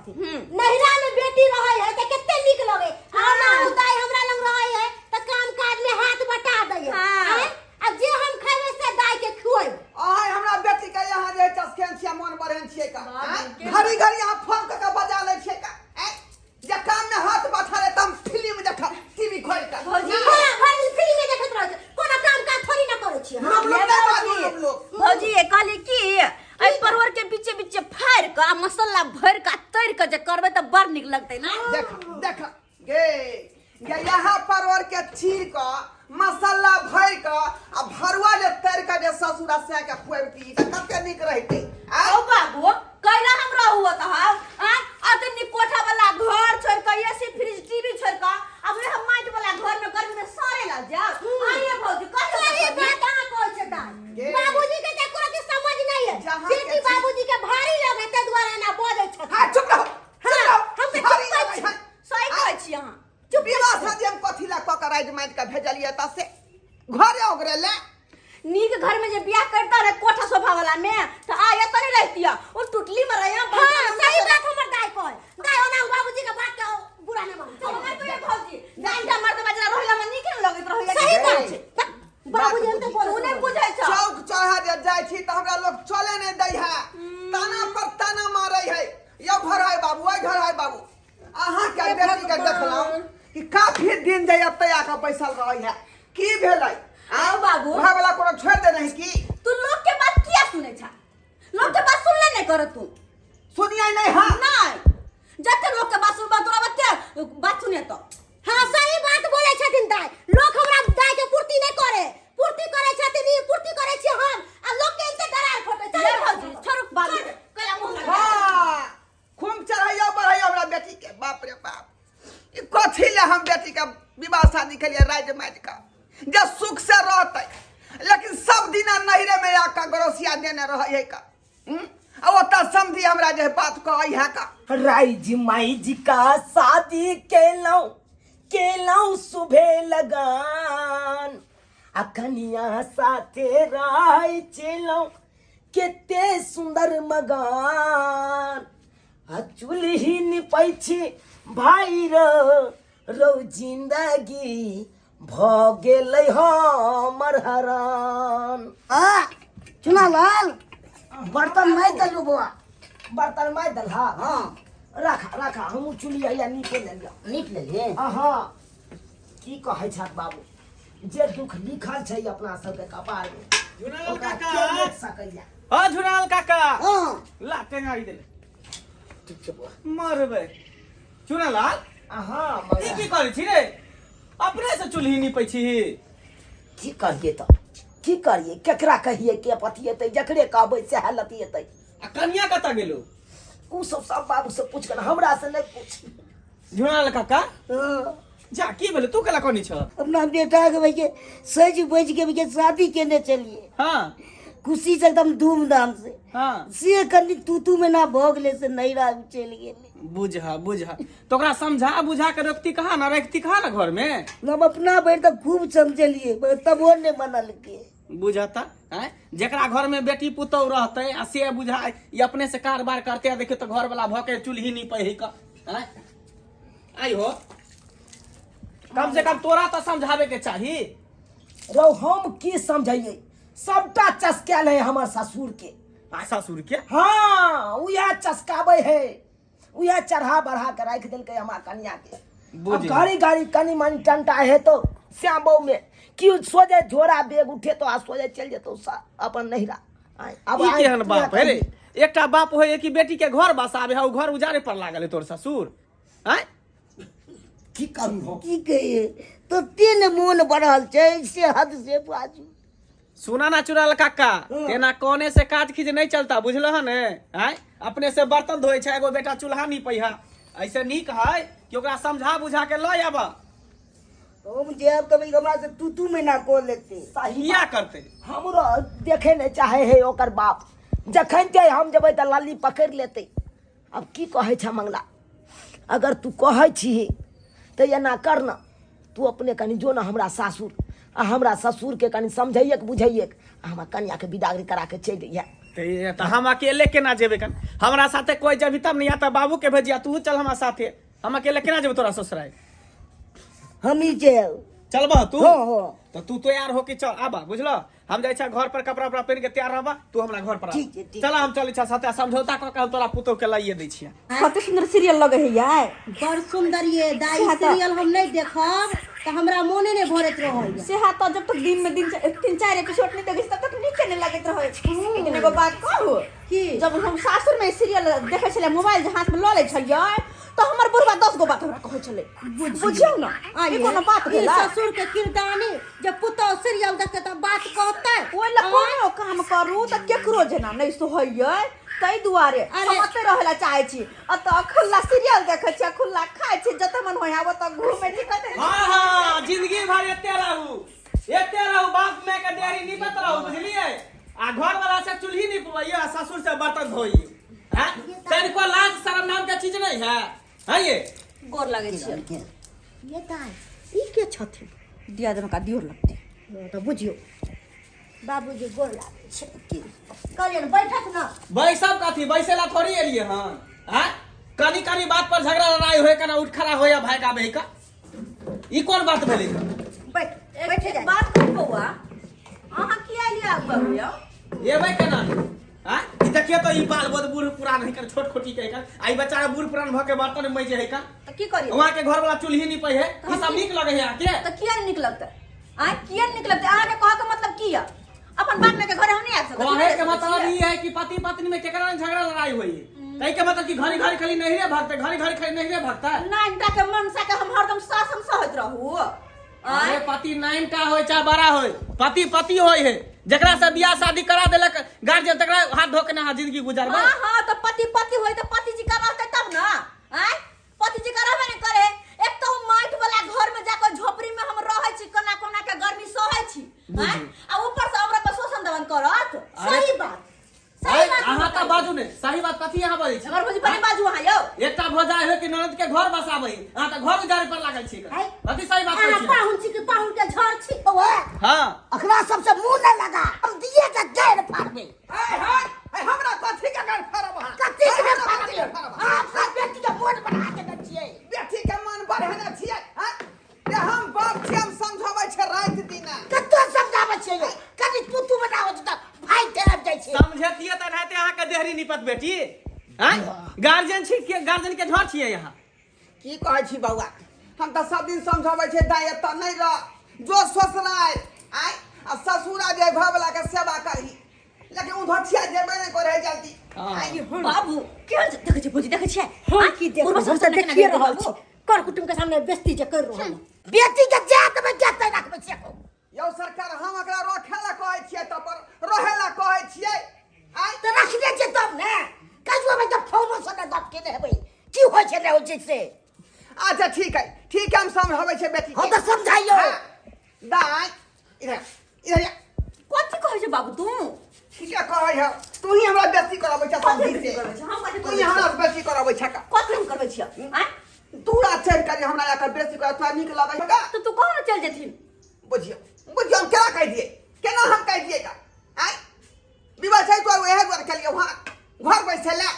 कहती नहिरा में बेटी रहे है त कितने निक लगे हमरा दाई हमरा लंग रहे है त काम काज में हाथ बटा दे है अब जे हम खावे से दाई के खुआई आय हमरा बेटी के यहाँ जे चसकेन छिया मन बरहन छिए का घड़ी घड़ी यहाँ फोन के बजा ले छिए का जे काम में हाथ बैठा ले तम फिल्म देखा टीवी खोल के भौजी हां भौजी फिल्म में देखत रह कोनो काम काज थोड़ी ना करे छी हम लोग भौजी कहली की आई परवर के बीचे बीचे फाड़ के मसाला भर के तैर के जे करबे त बड़ निक लगतै ना देख देख गे यहाँ परवर के चीर के मसाला भर के आ भरुआ जे तैर के जे ससुरा से के खुआबती त कते निक रहते ओ बाबू कैला हम रहू त हां अतनी कोठा वाला घर छोड़ के एसी फ्रिज टीवी छोड़ के अब हम माइट वाला घर में गर्मी में सारे लग जा आइए भौजी ये बात कहां कहै छै दाई बाबूजी के तकरो के समझ नहीं है बेटी बाबूजी के भारी लगे त द्वारा ना बोले छ हां चुप रहो हम के भारी लगे छै सही कहै छी अहाँ चुप विवाह शादी हम कथी ला क राइज माइट के भेजलिए त से घरे ओकरे ले नीक घर में जे बियाह करता रे कोठा सोफा वाला में त आ एत नहीं रहतिया ओ टुटली में रहिया हां सही बात हमर दाई कहै दाई ओना बाबूजी के बात के बुरा ना मान चलो मैं तो ये भौजी डांडा मर्द बजरा रोहिला में नीक लगत रहिया सही बात छै बाबूजी हम तो बोलू उने बुझै छ चौक चढ़ा दे जाय छी त हमरा लोग चले नहीं दै है ताना पर ताना मारै है यो घर है बाबू ओइ घर है बाबू अहाँ के बेटी के देखलौ कि काफी दिन जे एतै आके पैसा रहै है की भेलै आओ बाबू वहां वाला कोनो छोड़ दे नहीं की तू लोग के बात किया सुनै छ लोग के बात सुनले नहीं कर तू सुनिए नहीं हां नहीं जते लोग के बात सुनबा तोरा बात सुने तो हां सही बात बोले छथिन दाई लोग हमरा दाई के पूर्ति नहीं करे छथिन ई पूर्ति करे छी हम आ लोग के इनसे दरार फटे चल भौजी छोड़ बाबू कला मुंह लगा हां खूब चढ़ाइयो बढ़ाइयो हमरा बेटी के बाप रे बाप ई कथी ले हम बेटी का विवाह शादी के लिए राज माइट का जे सुख से रहते लेकिन सब दिना नहिरे में आका गरोसिया देने रहे है का अब ओता समझी हमरा जे बात कहै है का राइज माई जी का शादी केलौ सुबह लगान आ कनिया साथे राय चलौ केते सुंदर मगान आ चुल्ही निपै छी भाई रो जिंदगी भ गेलै हमर हरान चुना लाल बर्तन नहीं दलु बुआ बर्तन माय दल हां रखा हम चुलिया या नीचे ले लिया नीक ले ले हां की कहै छ बाबू जे दुख लिखल छै अपना सब के कपार में झुनाल ओकरा काका के देख सकैया हां झुनाल काका हां ला टेंगाई दे ठीक छै बुआ मरबे झुनालाल हां ई की करै छी रे अपने से चुल्ही निपै छी की करिए केकरा कहिए के पतिएतै जकरे कहबै से हालतिएतै आ कन्या कत गेलो उ सब बाबू से पूछ कर हमरा से नहीं पूछ झुनाल काका जा की भेले तू कला कोनी छ अपना बेटा के भाई के सज बज के शादी केने चलिए हां खुशी से एकदम धूमधाम से हां से कनी तू में ना भोगले से नैरा चल गेले बुझा तो ओकरा समझा बुझा के रखती कहां ना घर में हम अपना बेट तो खूब समझलिए तब वो ने मनल के बुझाता है जेकरा घर में बेटी पुतौ रहते आ से बुझा ये अपने से कारोबार करते देखे तो घर वाला भके चुल्ही नहीं पही का हैं आई हो कम से कम तोरा तो समझावे के चाहिए रौ हम की समझाइए सबटा चस्काल है हमर ससुर के ससुर के हाँ उया चस्काबे है उया चढ़ा बढ़ा के रख दिल के हमार कन्या के गाड़ी कनी मानी टंटा है तो श्याम बहू में क्यों सोजे झोरा बेग उठे तो आ सोजे चल जेतो अपन नहिरा अब ई केहन बाप है रे एकटा बाप होय कि बेटी के घर बसाबे है घर उजारे पर लागल है तोर ससुर हैं की करू हो की कहिए तो तीन मन बढ़ल छै से हद से बाजू सुना ना चुराल काका तेना कोने से काज खींच नहीं चलता बुझलो है ने हैं अपने से बर्तन धोए छै एगो बेटा चूल्हा नहीं पहिया ऐसे नीक है कि ओकरा समझा बुझा के ल आबा हम जेब तो भाई हमरा से तू में ना को लेते किया करते हमरो देखे नहीं चाहे है ओकर बाप जखन के हम जबै त लाली पकड़ लेते अब की कहे छ मंगला अगर तू कहे छी त एना कर न तू अपने कनी जो न हमरा सासुर आ हमरा ससुर के कनी समझैए बुझैए हमरा कन्या के विदागरी करा के चल जइए तो हम अकेले केना जेबे कन हमरा साथे कोई जब तब नहीं आता बाबू के भेजिया तू चल हमरा साथे हम अकेले केना जेबे तोरा ससुराल हम ही चल चलबा तू हाँ, हाँ। तो तू तैयार होके चल आबा बुझलो हम जाय छै घर पर कपड़ा उपड़ा पहन के तैयार रहबा तू हमरा घर पर आ ठीक है, ठीक। चला हम चलै छै साथे समझौता क के हम तोरा पुतौ के लाइए दै छियै कते सुंदर सीरियल लगे है यार बड़ सुंदर ये दाई सीरियल हम नहीं देखब तो हमरा मोने नहीं भरत रहल से हाथ जब तक दिन में दिन 3-4 एपिसोड नहीं देखे तब तक नीक नहीं लगत रहे लेकिन एगो बात कहू की? जब हम सासुर में सीरियल देखे छले मोबाइल हाथ में ल ले छलिए तो हमर बुढ़वा 10 गो बात हमरा कहै छले बुझियो ना ई कोनो बात ई भेला ससुर के किरदानी जब पुतौ सीरियल देखते त बात कहते ओइ ला कोनो काम करू त केकरो जेना नहीं सोहैयै तै दुआरे हम अते रहला चाहे छी अत खुल्ला सीरियल देखे छी खुल्ला खाइ छी जत मन होय आब त घूमे छी कते हां हां जिंदगी भर एते रहू बाप में के देरी निकत रहू बुझलिए आ घर वाला से चूल्ही नहीं पुवैया ससुर से बर्तन धोइए हैं तेरे को लाज शर्म नाम के चीज नहीं है ये गोर लागे छी ये दाई ई के छथिन दिया दम का दियोर लगते तो बुझियो बाबूजी गोर लागे छै कहलियन बैठक न बैसब कथी बैसेला थोड़ी एलिए हन हैं कनी कनी बात पर झगड़ा लड़ाई होय कना उठ खड़ा होया भाई का बही का ई कोन बात भेलै बैठ जा बात कर बउआ अहाँ किया लिया बउआ एबै केना हां ई देखिए तो ई बाल बहुत बूढ़ पुरान है कर छोट छोटी कह कर आई बच्चा बूढ़ पुरान भ के बर्तन में जे है का त की करियो वहां के घर वाला चूल्ही नहीं पई है ई सब नीक लगे है के त किया निक लगता आ किया निक लगता अहाँ के कह के मतलब किया अपन बाप में के घर हम नहीं आ सकते कहे के मतलब ई है कि पति पत्नी में केकरा झगड़ा लड़ाई होई कहीं के मतलब कि घड़ी घड़ी खाली नहीं रे भागते घड़ी घड़ी खाली नहीं रे भागता नाइनटा के मनसा के हम हरदम सासम सहत रहू अरे पति नाइनटा होय चाहे बड़ा होय पति पति होय है जकरा से बियाह शादी करा देलक गार्जियन तकरा हाथ धो के ना जिंदगी गुजारबा हां तो पति पति होय तो पति जी का रहते तब ना हैं पति जी का रहबे नहीं करे एक तो माइट वाला घर में जाकर झोपड़ी में हम रहै छी कोना कोना के गर्मी सहै छी हैं आ ऊपर से हमरा पर शोषण दमन करत सही बात अहाँ त बाजू ने सही बात कथी अहाँ बोलै छी हमर भौजी बड़ी बाजू अहाँ यौ एकटा भोजाय है कि ननद के घर बसाबै अहाँ त घर उजारे पर लागल छी कथी सही बात अहाँ कहै छी पाहुन छी कि पाहुन के झड़ छी ओए हां अखरा सबसे मुंह न लगा हम दिए के गैर फाड़बे हमरा कथी के घर फरब कथी के फाड़बे आप सब बेटी के मोन बना के न छिए बेटी के मन बढ़ेने छियै हैं ते हम बाप छी हम समझाबै छै रात दिन कतो समझाबे छिए कनी तू बनाओ त भाई तेरा जाय छै समझतिए त रहते अहाँ के देहरी निपत बेटी हैं गार्जियन छी के गार्जियन के घर छियै यहाँ की कहै छी बौआ हम त सब दिन समझाबै छै दाई एत नहीं रह जो ससुराल आय आ ससुरा जे घर वाला के सेवा करही लेकिन उधर जेबे नहीं करे जल्दी आई बाबू क्या देखे छी भौजी देखे छी हम की देख पूर्व हम संस्कार त देखिए रहल छी कर कुटुम के सामने बेइज्जती जे कर रहल बेटी के जात में जाते रखबे छिए यो सरकार हम एकरा रखे ला कहै छियै त पर रहे ला कहै छियै आय तो रखने छै तब ने कजुआ में जब फोनो से न गप के हेबै की होय छै रे होय छै अच्छा ठीक है हम समझाबै छै बेटी हो तो समझाइयो दाई इधर कथी कहै छै बाबू तू ठीक है कहै है तू ही हमरा बेइज्जती कराबै छै सब दिन से हम कथी तू ही हमरा बेइज्जती कराबै छै का कथी हम करबै छियै हैं तूरा चढ़ कर हमरा आकर बेइज्जती कर तोरा नीक लागै है का तो तू कहां चल जेथिन बुझियो हम केना कह दिए केना हम कह दिए का आय विवाह छै तो एहे द्वार के लिए वहां घर बैठे ले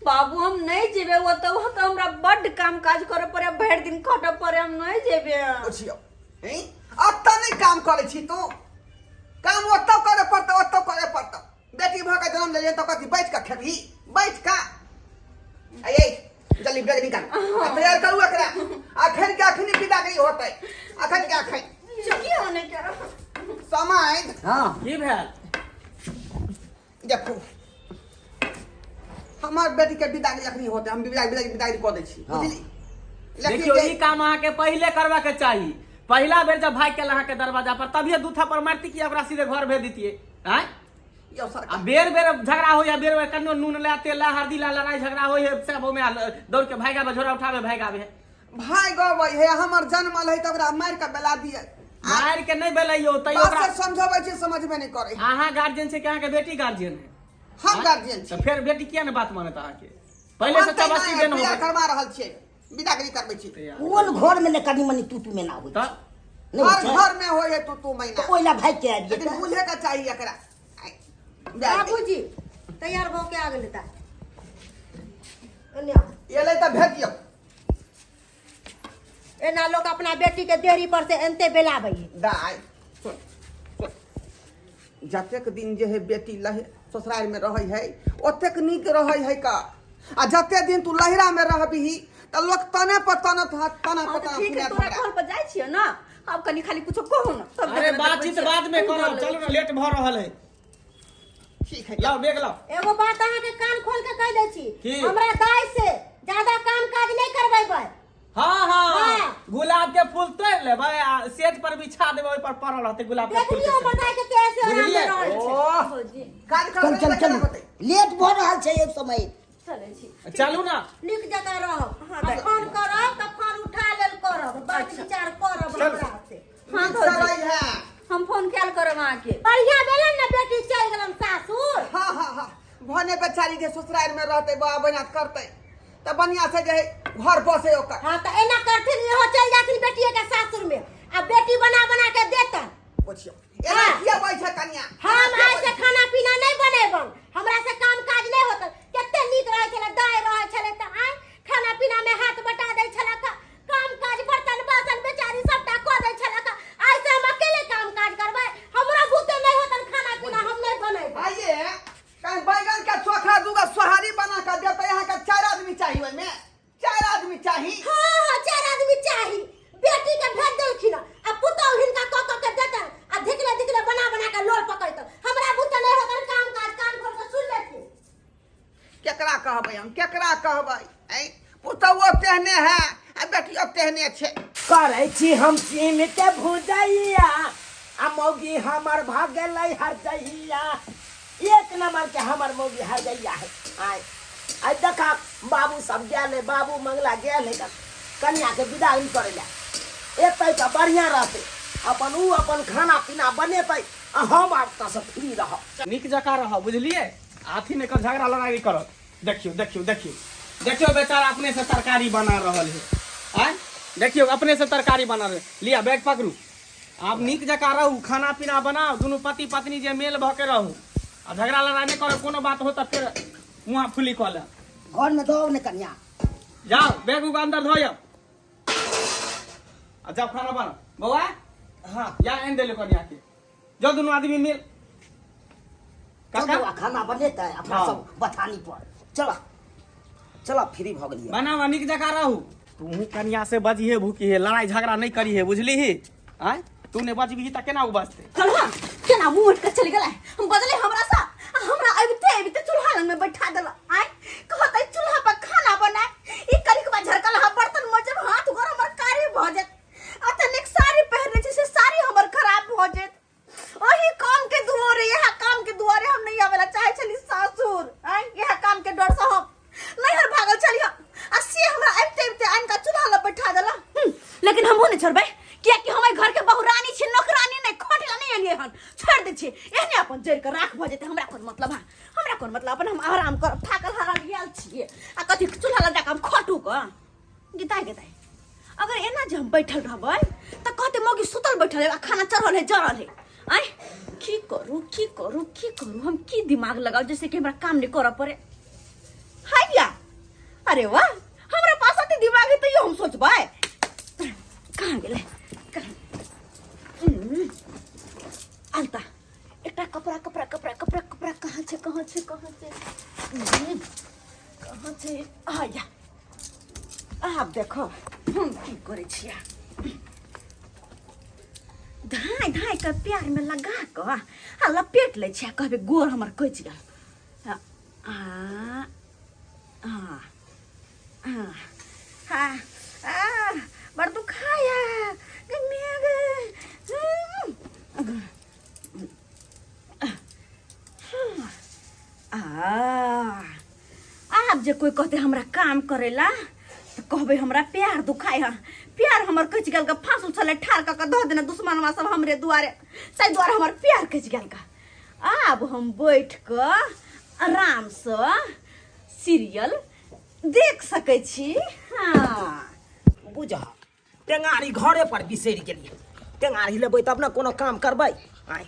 बाबू हम नहीं जेबे वो तो हमरा बड़ काम काज करे पड़े भर दिन खटे पड़े हम नहीं जेबे बुझियो हैं अब त नहीं काम करे छी तू काम ओतो करे पड़ता बेटी भ के जन्म ले तो कथी बैठ के खेबही बैठ का आय जल्दी बैग निकाल तैयार करू एकरा अखन के अखनी विदा गई होतै अखन के अखन की होने के समय हां की भेल देखो हमार बेटी के विदाई अखनी होते हम विदाई कऽ दै छी बुझली देखियो ई काम अहाँ के पहले करबा के चाही पहला बेर जब भाग के अहाँ के दरवाजा पर तभिए दूथा पर मारती कि ओकरा सीधे घर भेज दितिए हैं यो आ सरकार बेर बेर झगड़ा हो या बेर बेर कन्नो नून ला तेल ला हल्दी ला लड़ाई झगड़ा हो है सब में दौड़ के भागा बे झोरा उठावे भागावे भाई गबै है हमर जन्मल है त ओकरा मार के बेला दिए मार के नहीं बेलैयो तै बात ओकरा से समझबै छी समझबे नहीं करे अहाँ गार्जियन से कहाँ के बेटी गार्जियन है हम गार्जियन छी तो फिर बेटी किया ने बात मानत अहाँ के पहले से चबस्ती देन हो करवा रहल छी विदागरी करबै छी कोन घर में ने कनी मनी तू में ना होय त हर घर में होय है तू महीना तो ओइला भाई के आ लेकिन बुझे का चाहिए एकरा बाबूजी तैयार हो के आ गेल ता अन्या ये ले तो भेज दियो एना लोग अपना बेटी के देहरी पर से एनते बेलाबै दाई सुन सुन जतेक दिन जे है बेटी ससुराल में रहे है ओतेक नीक रहे है का आ जते दिन तू लहरा में रहबी त लोग तने पर तने तना हाँ, तो पता ठीक है तोरा घर पर जाइ छियो ना अब कनी खाली कुछो कहू ना सब अरे देखबै बातचीत छियै। बाद में करब चलू ना लेट भ रहल है ठीक है लाओ बेग लाओ एगो बात अहाँ के कान खोल के कह दै छी की? हमरा दाई से ज्यादा काम काज नहीं करबैबै हाँ हाँ हाँ। गुलाब के फूल तोड़ लेबै आ सेज पर बिछा देबै ओइ पर पड़ल रहतै गुलाब के फूल देखलियो बताई के कैसे आराम बुझलियै? में रहल छै ओ भौजी काज चल कर चल चल लेट भ रहल छै एक समय चलै छी चलू ना नीक जगह रहब हाँ, आ फोन करब त फोन उठा लेल करब बात अच्छा। विचार करब चल। हमरा से हाँ चलै भौजी है हम फोन कैल करब अहाँके बढ़िया भेलन ना बेटी चल गेलन सासुर हाँ हाँ हाँ भने बेचारी जे ससुराल में रहते बा बनात करते त बढ़िया से जे घर बसे ओकर हां त एना करथिन इहो चल जाथिन बेटिए के सासुर में आ बेटी बना बना के देतन पूछियो एना हाँ। किया बैठे कन्या हम आज से खाना पीना नहीं बनेबन हमरा से काम काज नहीं होत केते नीक रहे छले दाय रहे छले त आय खाना पीना में हाथ बटा दै छले का काम काज बर्तन बासन बेचारी सबटा क दै छले का आज से हम अकेले काम काज करबै हमरा भूते नहीं होतन खाना पीना हम नहीं बनेबै आइए कहीं बैगन का चोखा दूगा सोहारी बना कर देते यहाँ का 4 आदमी चाहिए ओय में 4 आदमी चाहिए हां हां 4 आदमी चाही बेटी के भेज देलखिन आ पुतौ हिनका क के देतन आ धिकले धिकले बना बना के लोल पकैतन हमरा भूते नहीं होतन काम काज कान खोल के सुन लेथिन केकरा कहबै हम केकरा कहबै ऐ पुतौ तेहने है आ बेटियो तेहने छे करे छी हम सीम के भुजैया आ मौगी हमर भाग गेलै हरदैया एक नंबर के हमर मौगी हरदैया है आय आय देखा बाबू सब गेल है बाबू मंगला गेल है कन्या के विदा इन करे ला एतै त बढ़िया रहते अपन ऊ अपन खाना पीना बनेतै आ हम आपका से फ्री रहब नीक जकाँ रह बुझलिए हाथी ने कर झगड़ा लड़ाई करत देखियो देखियो देखियो देखियो बेचारा अपने से तरकारी बना रहल है आय देखियो अपने से तरकारी बना रहे लिया बैग पकड़ू आप नीक जकाँ रहू खाना पीना बनाओ दोनों पति पत्नी जे मेल भ के रहू आ झगड़ा लड़ाई नहीं करो कोनो बात हो तो फिर मुँह फुली कऽ ले घर में दो ने कन्या जाओ बैग उग अंदर धोयब आ जाओ खाना बना बउआ हां या एन दे ले कन्या के जो दोनों आदमी मिल चलो खाना बनेता है अपना हाँ। सब बथानी पर चला चला फ्री भ गेलिए बनावा नीक जकाँ रहू तू कन्या से बजिहे भूकी है लड़ाई झगड़ा नहीं करी है बुझली ही आय तूने बजबी त केना उ बजते कलवा केना मुंह उठ के चली गेलै हम बदले हमरा सा हमरा अबिते चूल्हा लग में बैठा देला आय कहतै चूल्हा पर खाना बना ई करी के बाद झरकल हा बर्तन मजब हाथ गोर हमर कारी भ जात अतनिक साड़ी पहनले छी से साड़ी हमर खराब भ जात ओही काम के दुआरे यह काम के दुआरे हम नहीं आवेला चाहे चली सासुर आय यह काम के डर से हम नहीं हर भागल चली आ से हमरा अबिते आन का चूल्हा ल बैठा देला लेकिन हम नहीं छोड़बै किया कि हमारे घर के बहुरानी छी नौकरानी नहीं खटला नहीं एलिए हन छोड़ दे छी एहने अपन जड़ के राख भ जेते हमरा कोन मतलब है हमरा कोन मतलब अपन हम आराम कर थाकल हारल गेल छी आ कथि चूल्हा लगा के हम खटू क गीता अगर एना जे हम बैठल रहबै त कहते मौगी सुतल बैठल है आ खाना चढ़ल है जरल है आय की करू हम की दिमाग लगाओ जैसे कि हमरा काम नहीं करऽ पड़े हाया अरे वाह हमरा पास अते दिमाग है तो यो हम सोचबै कहाँ गेलै आलता एकटा कपड़ा कहाँ छै आया आब देखो हम की करे छियै धाय के प्यार में लगा के आ लपेट ले छियै कहबे गोर हमर कचि गेल बड़ दुखाया आप जे कोई कहते हमरा काम करेला तो कहबे हमरा प्यार दुखाय है प्यार हमर कच गेल का फांसुल छले ठार का धो देना दुश्मनवा सब हमरे दुआरे से दुआरे हमर प्यार कच गेल का अब हम बैठ के आराम से सीरियल देख सकै छी हाँ बुझ टेंगारी घरे पर बिसरि गेलिए टेंगारी लेबै तब ने कोनो काम करबै आय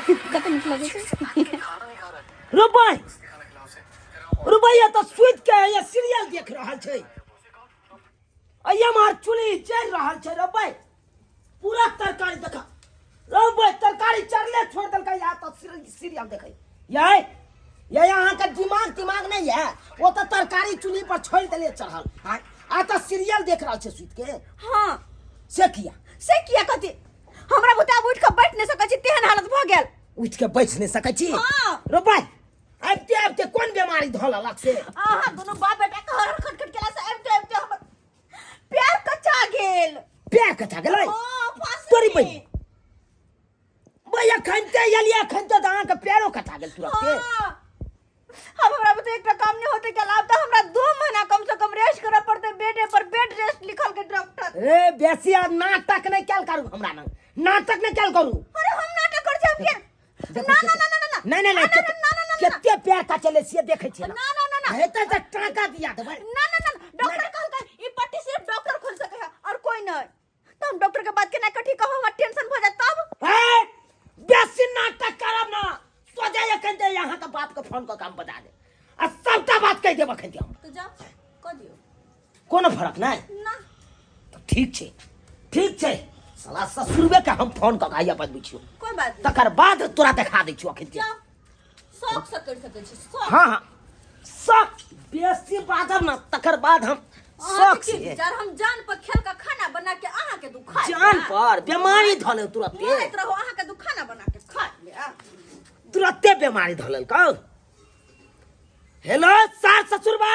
कते नीक लगे छै रुपई रुपैया तो सुत के ये सीरियल देख रहल छै अय्या मार चुली चल रहल छै रुपई पूरा तरकारी देखा रुपई तरकारी चरले छोड़ दल का या तो सीरियल देखे ये यहाँ का दिमाग नहीं है वो तो तरकारी चुली पर छोड़ दले चढ़ल आ तो सीरियल देख रहल छै सुत के हां से किया कथी हमरा बुता उठ के बैठ नहीं सकै छी तेहन हालत भ गेल उठ के बैठ नहीं सकै छी हाँ। रुपई आबते कोन बीमारी धोला लग से आहा दोनों बाप बेटा के हर खटखट केला से आबते हमर पैर कच्चा गेल गेलै हां फांसी तोरी पई भैया खनते यलिया खनते त अहाँ के पैरो कटा गेल तुरंत के हां अब हमरा बते एकटा काम नहीं होते गेल अब त हमरा 2 महीना कम से कम रेस्ट करे पड़ते बेडे पर बेड रेस्ट लिखल के डॉक्टर रे बेसी आ नाटक नहीं कैल करू हमरा न नाटक नहीं कैल करू अरे हम नाटक कर जाब के ना केते पैर का चले से देखे छी ना हेते त टाका दिया देबै ना डॉक्टर कहलकै ई पट्टी सिर्फ डॉक्टर खोल सके है और कोई नहीं तो हम डॉक्टर के बात के ना कठी कहब हमरा टेंशन भ जात तब ए बेसी नाटक करब ना तो जाय कहते यहां के बाप के फोन क काम बता दे आ सबटा बात कह देब कहते हम तो जा क दियो कोनो फर्क नहीं ना तो ठीक छै साला ससुरबे के हम फोन क आइया बदबी छियो कोई बात नहीं तकर बाद तोरा देखा दै छियो अखन जा शौक से कर सके छी शौक हाँ शौक बेसी बादर ना तकर बाद हम शौक से यार हम जान पर खेल का खाना बना के आहा के दू खा जान पर बीमारी धले तुरंते मरत रहो आहा के दू खाना बना के खा ले तुरंते बीमारी धलल कौ हेलो सास ससुर बा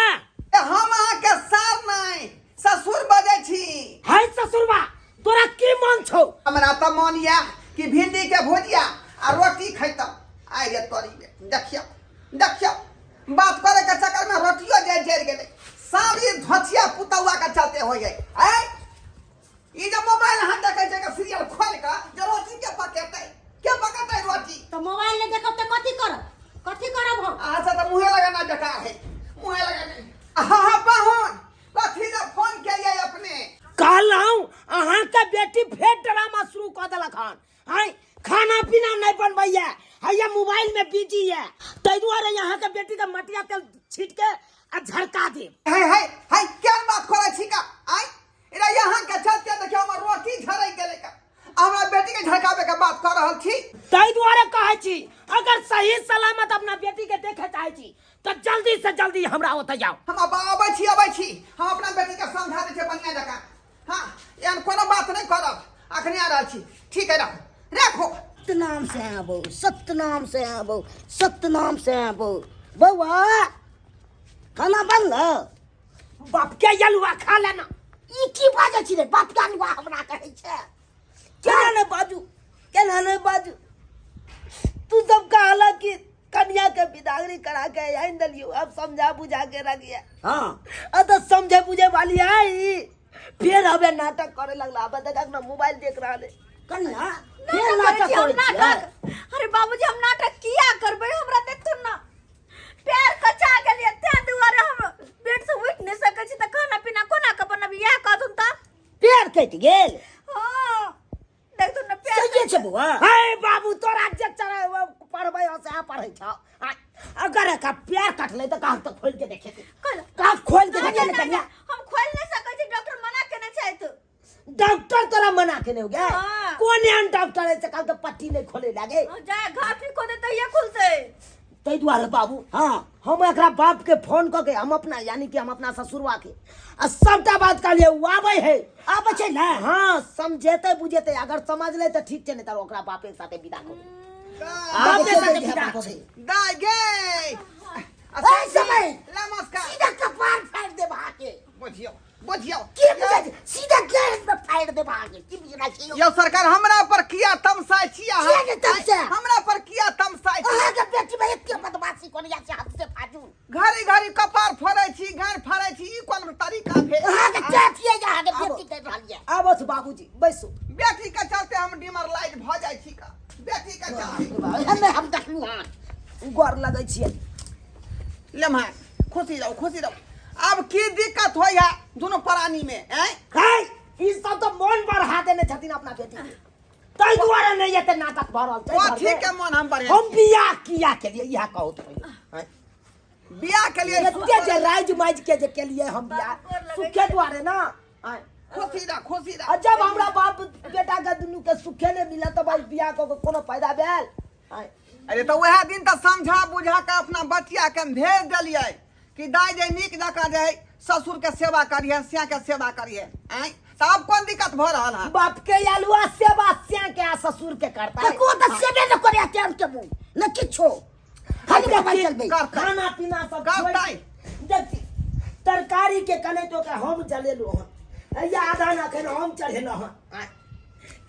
हम अहाँ के सार नहीं ससुर बजे छी हाय ससुर बा तोरा की मन छौ हमरा त मन या कि भिंडी के भुजिया आ रोटी खैतौ आइ रे तोरी में देखियो बात करे के चक्कर में रोटियो जर गेलै सारी धोथिया पुतौआ के चलते हो गई है ई जे मोबाइल हाथ देखे छै के सीरियल खोल के जे रोटी के पकेतै रोटी तो मोबाइल ले देखब त कथी करब हम अहाँ से तो मुहे लगाना बेकार है मुहे लगाना हाँ पाहुन कथी ले फोन केलिए अपने कहलौ अहाँ के बेटी फेर ड्रामा शुरू क देलक हन हाय खाना पीना नहीं बनबैया हैया मोबाइल में बिजी है तै दुआरे यहाँ के बेटी के मटिया तेल छीट के आ झड़का दे है क्या बात करे छी का आई इरा यहाँ के चलते देखियो हमर रोटी झड़ै गेलै का हमरा बेटी के झड़कावे के बात कर रहल छी तै दुआरे कहै छी अगर सही सलामत अपना बेटी के देखे चाहे छी तो जल्दी से जल्दी हमरा ओतै जाओ हम आबै छी हम अपना बेटी के समझा दै छी बढ़िया जका हां एहन कोनो बात नहीं करब अखनी आ रहल छी ठीक है राखो सत्यनाम से आबो बउआ खाना बनल बाप के यलुआ खा लेना ई की बाजे छी रे बाप के अनुआ हमरा कहै छै केना नहीं बाजू तू सब कहला कि कन्या के बिदागरी करा के आइन दलियो अब समझा बुझा के रखिए हाँ तो समझे बुझे वाली आई फिर हमें नाटक करे लगला अब देख ना मोबाइल देख रहा है कन्या फिर नाटक करे नाटक अरे बाबूजी हम नाटक किया करबे हमरा देखतो ना पैर कचा गेलिए ते दुआरे हम बेड से उठ नहीं सकै छी त खाना पीना कोना के बनबी यह कहथुन त पैर कट गेल हां देखतो ना पैर सही छै बुआ हे बाबू तोरा जे चढ़े पढ़बै से पढ़ै छ अगर का पैर कटले त कहां तक खोल के देखे का खोल के देखे कन्या हम खोल नहीं सकै छी डॉक्टर मना केने छै त डॉक्टर तोरा मना केने हो गया हाँ। कौन एहन डॉक्टर है से कल के पट्टी नहीं खोले लागे जाए घर ठीक हो दे त ये खुलते तै दुआरे बाबू हाँ हम एकरा बाप के फोन क के हम अपना यानी कि हम अपना ससुरवा के आ सबटा बात कर लिए आबै है आबै छै ना हाँ समझेते बुझेते अगर समझ ले तो ठीक छै नहीं तो ओकरा बापे के साथे विदा कर बापे के साथे विदा कर दाई गे ए समय नमस्कार सीधा कपार फाड़ दे भाके बुझियो की बुझै सीधा गैस में फाड़ दे भाके की बुझना छै यो सरकार हमरा पर किया तमसाई छी अहाँ किया तमसा? हमरा पर किया तमसाई छी अहाँ के बेटी में एते बदमाशी कोनिया से हाथ से फाजू घड़ी कपार फोड़ै छी घर फाड़ै छी ई कोन तरीका भेल अहाँ के जातिए अहाँ के बेटी के रहलिए आबो बाबूजी बैसो बेटी के चलते हम डिमरलाइज भ जाय छी का बेटी के चलते हम देखलू हां गोर लगै छियै लेमा खुशी रहो अब की दिक्कत होय है दोनों प्राणी में हैं है ई सब तो मन बढ़ा देने छथिन अपना बेटी के ताई दुआरे नहीं ये नाटक भरल छै घर कथी में। के मन हम बढ़िया हम बियाह किया के लिए यह कहू तो पहले बियाह के लिए एते जे राज माज के जे के लिए हम बियाह सुखे दुआरे ना आय। खुशी रह और जब हमरा बाप बेटा के दुनू के सुखे ने मिला तो भाई बियाह को कोनो फायदा भेल आय। अरे तो वह दिन तो समझा बुझा के अपना बचिया के हम भेज दिलिए कि दाई जे नीक जका जे ससुर के सेवा करिए सिया के सेवा करिए आय तो अब कौन दिक्कत भ रहल है बाप के आलुआ सेवा सिया के आ ससुर के करता है को तो सेबे न करे केन के मुंह न किछो हम के भाई चलबे करता खाना पीना सब करता है। देखी तरकारी के कने तो के हम जलेलो हन या आधा ना के हम चढ़ेलो हन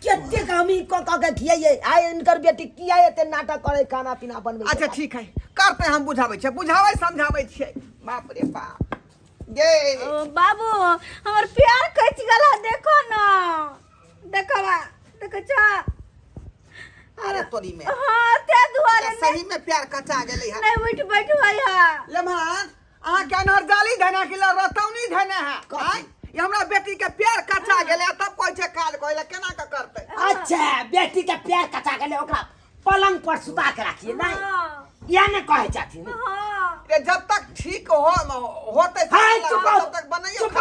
केते कामी को के खियाइए आय इनकर बेटी किया एते नाटक करे खाना पीना बनबे अच्छा ठीक है करते हम बुझावे छे बुझावे समझावे छे बाप रे बाप ये बाबू हमर प्यार कच गला देखो ना देखो छा अरे तोरी में हाँ ते दुआरे सही में प्यार कचा गेले है नहीं उठ बैठ भैया लेमहान अहाँ के अनहर जाली धना के ला रतौनी धने है आय ये हमरा बेटी के प्यार कचा गेले तब कोइ छे काल कोइला केना के करते अच्छा बेटी के प्यार कचा गेले ओकरा पलंग पर सुता के रखिए नहीं या ने कहे चाची ये जब तक ठीक होते हाय तब तक बनाइए चुप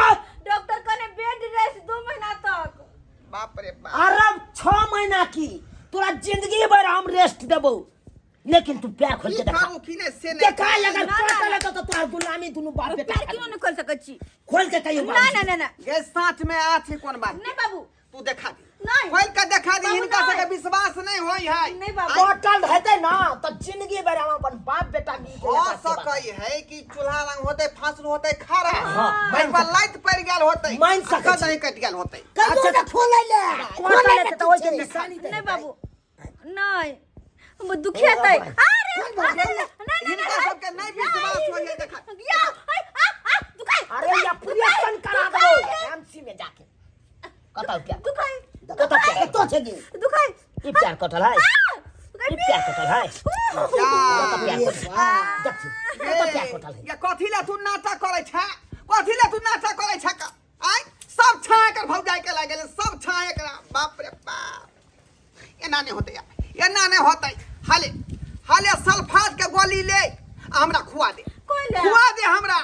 डॉक्टर कने बेड रेस्ट 2 महीना तक बाप रे बाप अरब 6 महीना की तोरा जिंदगी भर हम रेस्ट देबो लेकिन तू प्यार खोल के देखा करू कि ने से नहीं देखा अगर पता लगा तो तोरा गुलामी दुनु बाप बेटा प्यार क्यों नहीं कर सकत छी खोल के कहियो ना ये साथ में आथे कोन बात नहीं बाबू तू देखा दी नहीं खोल के देखा दी बाबू, इनका नहीं। से विश्वास नहीं होई है नहीं बाबू बोतल रहते ना तो जिंदगी भर हम अपन बाप बेटा मिल के हो लेकर सेवा सकई है कि चूल्हा रंग होते फांसल होते खरा हाँ, भाई पर लाइट पड़ गेल होते मान सकै छी। नहीं कट गेल होते कहियो न खोलै ले खोल ले तो ओइ के निशानी नहीं बाबू नहीं हम दुखिया तै अरे इनका सबके नहीं विश्वास होई है देखा या आ दुखाई अरे या ऑपरेशन करा दो एमसी में जाके कतौ क्या दुखाई कतौ क्या तो छे गे ई प्यार कटल है ई प्यार कटल है ये कथी ले तू नाटक करे छ कथी ले तू नाटक करे छ आय सब छाए कर भौजाई के लागे सब छाए कर बाप रे बाप एना नहीं होते यार एना नहीं होते हाले सल्फात के गोली ले हमरा खुआ दे खुआ दे हमरा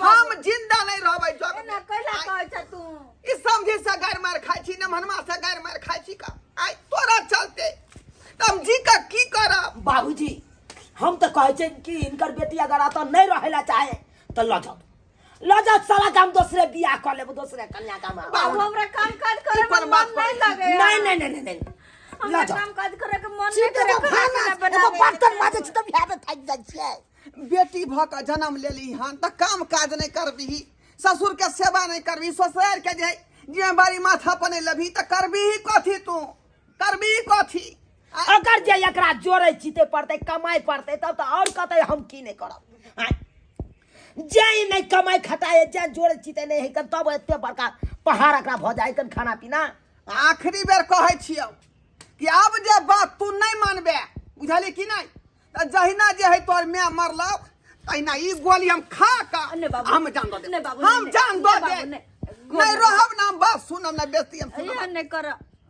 हम जिंदा नहीं रहबै जग ना कैला कहै छ तू ई समझे से गैर मार खाई छी न मनवा से गैर मार खाई छी का आय तोरा चलते तम जी का की करब बाबूजी हम तो कहे छे कि इनकर बेटी अगर आता नहीं रहेला चाहे तो ल जाओ साला काम दूसरे बियाह कर लेबो दूसरे कन्या का मां बाबू हमरा काम काज करे ऊपर में बात मन नहीं करे। लगे नहीं हमरा ल जाओ काम काज करे के मन नहीं सीधे करे तो खाना खाना बनावे बर्तन माजे छ त बियाह में थाक जाइ छै बेटी भ के जन्म लेली हन त काम काज नहीं करबी ससुर के सेवा नहीं करबी ससुराल के जे बारी माथा पने लभी त करबी कथी तू करबी कथी अगर जे एकरा जोड़े जीते पड़ते कमाई पड़ते तब तो और कहते हम की नहीं करब आय। जे नहीं कमाई खटाए जे जोड़े जीते नहीं है तब एते बड़का पहाड़ एकरा भ जाए कन खाना पीना आखिरी बेर कहै छियौ कि अब जे बात तू नहीं मानबे बुझली कि नहीं त जहिना जे है तोर मैं मरलौ तहिना ई गोली हम खा का नहीं बाबू, हम जान दो दे नहीं बाबू, हम नहीं, जान दो नहीं दे बाबू, नहीं। नहीं रहब ना बात सुनब ना बेइज्जती हम सुनब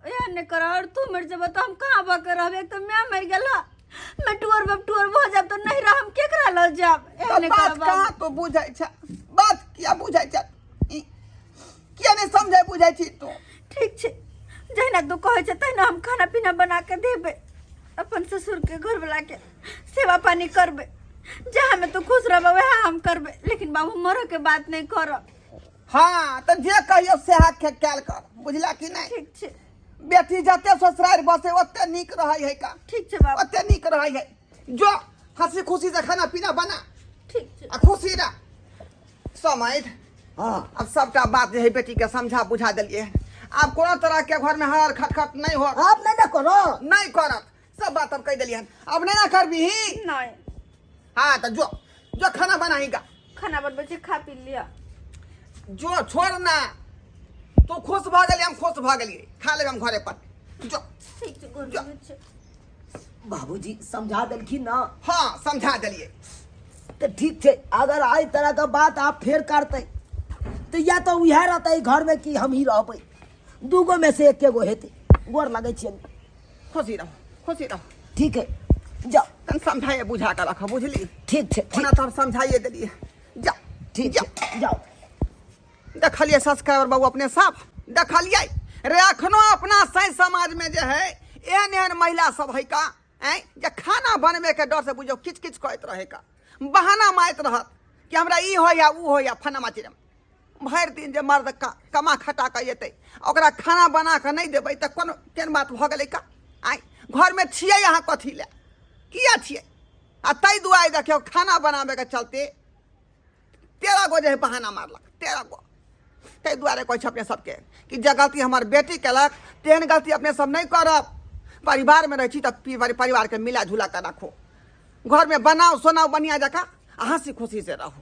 ये नहीं कर और तू मर जब तो हम कहां बक रहबे तो मैं मर गेला मैं टूर हो जाब तो नहीं रह हम केकरा ल जाब ए तो नहीं बात कर कहाँ तो बुझै छ बात किया बुझै छ किया नहीं समझै बुझै छी तू ठीक छे जहिना तू कहै छ तहिना हम खाना पीना बना के देबे अपन ससुर के घर वाला के सेवा पानी करबे जहाँ में तू खुश रहबे वहाँ हम करबे लेकिन बाबू मरो के बात नहीं करब हाँ तो जे कहियो से हाथ के कैल कर बुझला कि नहीं ठीक छे बेटी जते ससुराल बसे ओते निक रहै है का ठीक छे बाबू ओते निक रहै है जो हंसी खुशी से खाना पीना बना ठीक छे आ खुशी रह समझ हां अब सबटा बात जे है बेटी के समझा बुझा देलिए अब कोनो तरह के घर में हर खटखट नहीं हो आप नहीं ना करो नहीं करत सब बात अब कह देलिए अब नहीं ना करबी नहीं हाँ तो जो खाना बनाएगा खाना बनबे छे खा पी लिया जो छोड़ ना तू खुश भ गेली हम खुश भ गेलिए खा लेब हम घरे पर जो ठीक छे गोर में छे बाबूजी समझा देलखिन ना हाँ समझा दिलिए तो ठीक है अगर आई तरह का बात आप फेर करते तो या तो वह रहते घर में कि हम ही रहबै दूगो में से एके गो हेते गोर लगे छियन खुशी रहो खुशी रहो। ठीक है जाओ तन समझाइए बुझा कर रखो बुझली। ठीक है ओना तो हम समझाइए दिलिए। जाओ ठीक है जाओ। देखलिए सब्सक्राइबर बाबू अपने साफ देखलिए रे अखनो अपना सही समाज में जो है एहन एहन महिला सब है का जे खाना बनबे के डर से बुझो किच किच कहत रहे का बहाना मारत रहत कि हमरा ई हो या ऊ हो या फनमा चिरम। भरि दिन जे मर्द कमा खटा के अयतै ओकरा खाना बना के नहीं देबै तऽ कोन केन बात भऽ गेलै का। घर में छियै अहाँ कथी ले किया छियै आ ताहि दुआरे देखियौ खाना बनाबे के चलते 13 गो जे है बहाना मारलक 13 गो। ताहि दुआरे कहै छै अपने सबके कि जे गलती हमर बेटी केलक तेहन गलती अपने सब नहीं करब। परिवार में रह छी तऽ परिवार के मिला जुला कर रखो। घर में बनाओ सोनाओ बढ़िया जका हंसी खुशी से रहो।